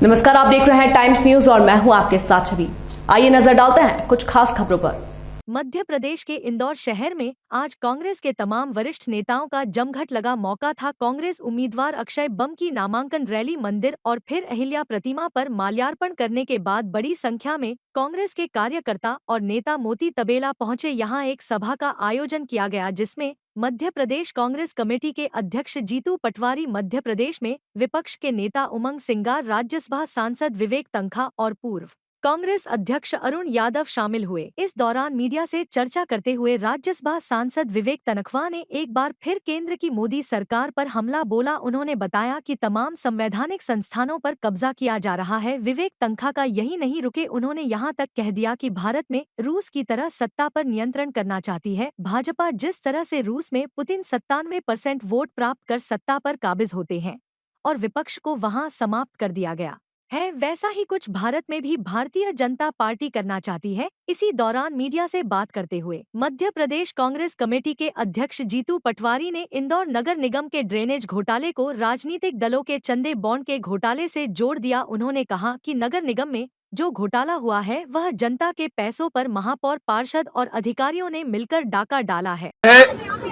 नमस्कार, आप देख रहे हैं टाइम्स न्यूज और मैं हूं आपके साथ छवि। आइए नजर डालते हैं कुछ खास खबरों पर। मध्य प्रदेश के इंदौर शहर में आज कांग्रेस के तमाम वरिष्ठ नेताओं का जमघट लगा मौका था। कांग्रेस उम्मीदवार अक्षय बम की नामांकन रैली मंदिर और फिर अहिल्या प्रतिमा पर माल्यार्पण करने के बाद बड़ी संख्या में कांग्रेस के कार्यकर्ता और नेता मोती तबेला पहुंचे। यहां एक सभा का आयोजन किया गया जिसमें मध्य प्रदेश कांग्रेस कमेटी के अध्यक्ष जीतू पटवारी, मध्य प्रदेश में विपक्ष के नेता उमंग सिंगार, राज्यसभा सांसद विवेक तन्खा और पूर्व कांग्रेस अध्यक्ष अरुण यादव शामिल हुए। इस दौरान मीडिया से चर्चा करते हुए राज्यसभा सांसद विवेक तन्खा ने एक बार फिर केंद्र की मोदी सरकार पर हमला बोला। उन्होंने बताया कि तमाम संवैधानिक संस्थानों पर कब्जा किया जा रहा है। विवेक तन्खा का यही नहीं रुके, उन्होंने यहां तक कह दिया कि भारत में रूस की तरह सत्ता पर नियंत्रण करना चाहती है। भाजपा जिस तरह से रूस में पुतिन 97% वोट प्राप्त कर सत्ता पर काबिज होते हैं और विपक्ष को वहां समाप्त कर दिया गया है, वैसा ही कुछ भारत में भी भारतीय जनता पार्टी करना चाहती है। इसी दौरान मीडिया से बात करते हुए मध्य प्रदेश कांग्रेस कमेटी के अध्यक्ष जीतू पटवारी ने इंदौर नगर निगम के ड्रेनेज घोटाले को राजनीतिक दलों के चंदे बॉन्ड के घोटाले से जोड़ दिया। उन्होंने कहा कि नगर निगम में जो घोटाला हुआ है वह जनता के पैसों पर महापौर, पार्षद और अधिकारियों ने मिलकर डाका डाला है।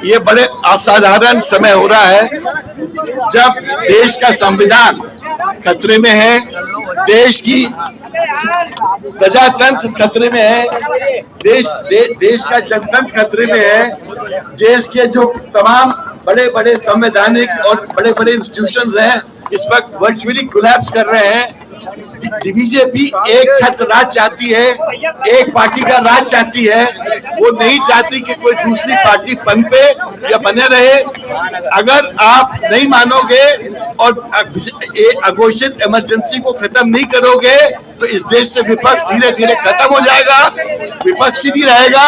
ये बड़े असाधारण समय हो रहा है जब देश का संविधान खतरे में है, देश की प्रजातंत्र खतरे में है, देश का जनतंत्र खतरे में है। देश के जो तमाम बड़े बड़े संवैधानिक और बड़े बड़े इंस्टीट्यूशंस हैं इस वक्त वर्चुअली कोलैप्स कर रहे हैं। बीजेपी एक छत्र राज चाहती है, एक पार्टी का राज चाहती है। वो नहीं चाहती कि कोई दूसरी पार्टी पनपे या बने रहे। अगर आप नहीं मानोगे और अघोषित इमरजेंसी को खत्म नहीं करोगे तो इस देश से विपक्ष धीरे धीरे खत्म हो जाएगा। विपक्ष ही नहीं रहेगा,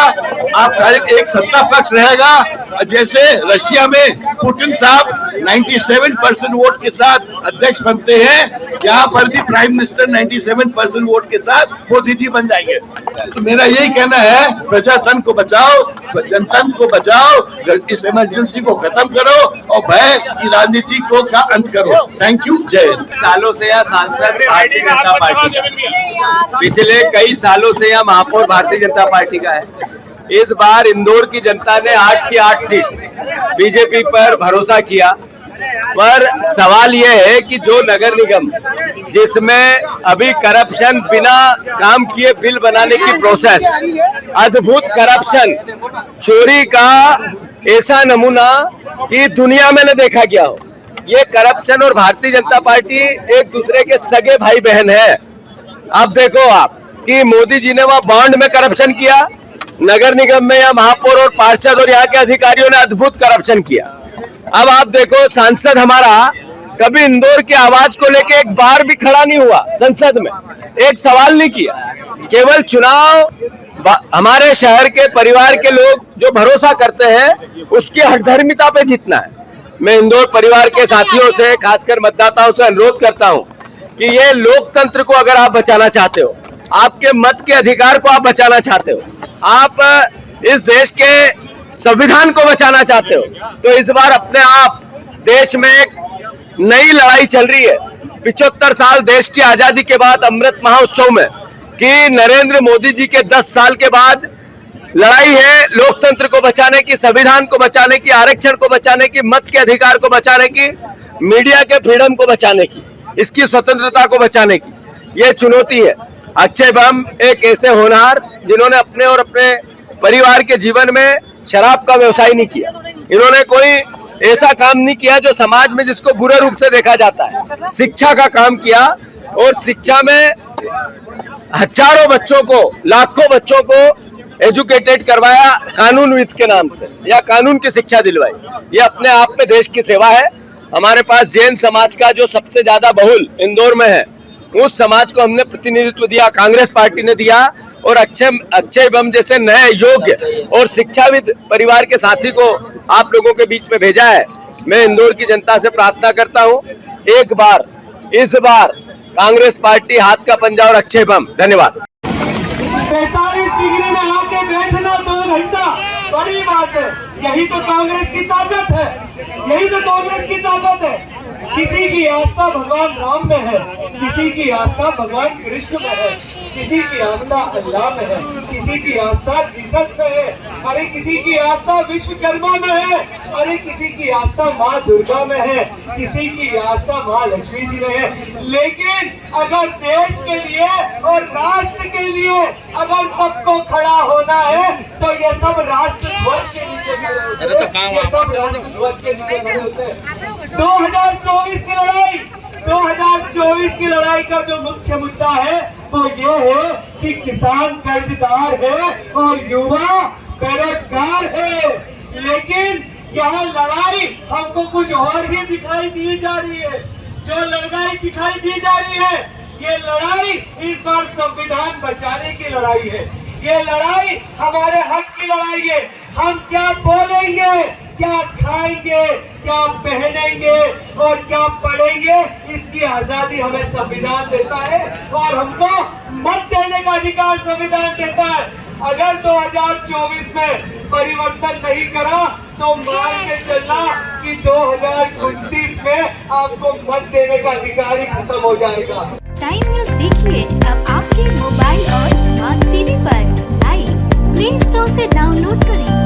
आपका एक सत्ता पक्ष रहेगा। जैसे रशिया में पुतिन साहब 97% वोट के साथ अध्यक्ष बनते हैं, यहाँ पर भी प्राइम मिनिस्टर 97% वोट के साथ मोदी जी बन जाएंगे। तो मेरा यही कहना है, प्रजातंत्र को बचाओ, जनतंत्र को बचाओ, इस इमरजेंसी को खत्म करो और भय की राजनीति को का अंत करो। थैंक यू, जय हिंद। सालों से यह सांसद भारतीय जनता पार्टी का, पिछले कई सालों से यह महापौर भारतीय जनता पार्टी का है। इस बार इंदौर की जनता ने 8 की 8 सीट बीजेपी पर भरोसा किया, पर सवाल यह है कि जो नगर निगम जिसमें अभी करप्शन, बिना काम किए बिल बनाने की प्रोसेस, अद्भुत करप्शन, चोरी का ऐसा नमूना कि दुनिया में न देखा गया हो। ये करप्शन और भारतीय जनता पार्टी एक दूसरे के सगे भाई बहन है। अब देखो आप कि मोदी जी ने वहां बॉन्ड में करप्शन किया, नगर निगम में या महापौर और पार्षद और यहाँ के अधिकारियों ने अद्भुत करप्शन किया। अब आप देखो, सांसद हमारा कभी इंदौर की आवाज को लेके एक बार भी खड़ा नहीं हुआ, संसद में एक सवाल नहीं किया। केवल चुनाव हमारे शहर के परिवार के लोग जो भरोसा करते हैं उसकी हठधर्मिता पे जीतना है। मैं इंदौर परिवार के साथियों से, खासकर मतदाताओं से अनुरोध करता हूं कि ये लोकतंत्र को अगर आप बचाना चाहते हो, आपके मत के अधिकार को आप बचाना चाहते हो, आप इस देश के संविधान को बचाना चाहते हो, तो इस बार अपने आप देश में एक नई लड़ाई चल रही है। 75 साल देश की आजादी के बाद अमृत महोत्सव में कि नरेंद्र मोदी जी के 10 साल के बाद लड़ाई है लोकतंत्र को बचाने की, संविधान को बचाने की, आरक्षण को बचाने की, मत के अधिकार को बचाने की, मीडिया के फ्रीडम को बचाने की, इसकी स्वतंत्रता को बचाने की। ये चुनौती है। अक्षय बम एक ऐसे होनहार जिन्होंने अपने और अपने परिवार के जीवन में शराब का व्यवसाय नहीं किया, इन्होंने कोई ऐसा काम नहीं किया जो समाज में जिसको बुरे रूप से देखा जाता है। शिक्षा का काम किया और शिक्षा में हजारों बच्चों को, लाखों बच्चों को एजुकेटेड करवाया, कानूनविद के नाम से या कानून की शिक्षा दिलवाई। ये अपने आप में देश की सेवा है। हमारे पास जैन समाज का जो सबसे ज्यादा बहुल इंदौर में है, उस समाज को हमने प्रतिनिधित्व दिया, कांग्रेस पार्टी ने दिया, और अक्षय बम जैसे नए योग्य और शिक्षाविद परिवार के साथी को आप लोगों के बीच में भेजा है। मैं इंदौर की जनता से प्रार्थना करता हूं, एक बार इस बार कांग्रेस पार्टी हाथ का पंजा और अक्षय बम। धन्यवाद। 45 डिग्री में आके बैठना 2 घंटा बड़ी बात है। यही तो कांग्रेस की ताकत है, यही तो कांग्रेस की ताकत है। किसी की आस्था भगवान राम में है, किसी की आस्था भगवान कृष्ण में है, किसी की आस्था अल्लाह में है, किसी की आस्था जीसस में है, अरे किसी की आस्था विश्वकर्मा में है, अरे किसी की आस्था माँ दुर्गा में है, किसी की आस्था माँ लक्ष्मी जी में है। लेकिन अगर देश के लिए और राष्ट्र के लिए अगर सबको खड़ा होना है तो ये सब राष्ट्र ध्वज के नीचे खड़े होते हैं, ये सब राष्ट्र ध्वज के नीचे खड़े होते हैं। 2024 की लड़ाई का जो मुख्य मुद्दा है वो ये है कि किसान कर्जदार है और युवा बेरोजगार है। लेकिन यहाँ लड़ाई हमको कुछ और ही दिखाई दी जा रही है। जो लड़ाई दिखाई दी जा रही है, ये लड़ाई इस बार संविधान बचाने की लड़ाई है। ये लड़ाई हमारे हक की लड़ाई है। हम क्या बोलेंगे, क्या खाएंगे, क्या पहनेंगे और क्या पढ़ेंगे, इसकी आजादी हमें संविधान देता है और हमको मत देने का अधिकार संविधान देता है। अगर 2024 में परिवर्तन नहीं करा तो मान के चलना कि 2029 में आपको मत देने का अधिकार ही खत्म हो जाएगा। टाइम न्यूज़ देखिए अब आपके मोबाइल और स्मार्ट टीवी पर। लाइव प्ले स्टोर से डाउनलोड करें।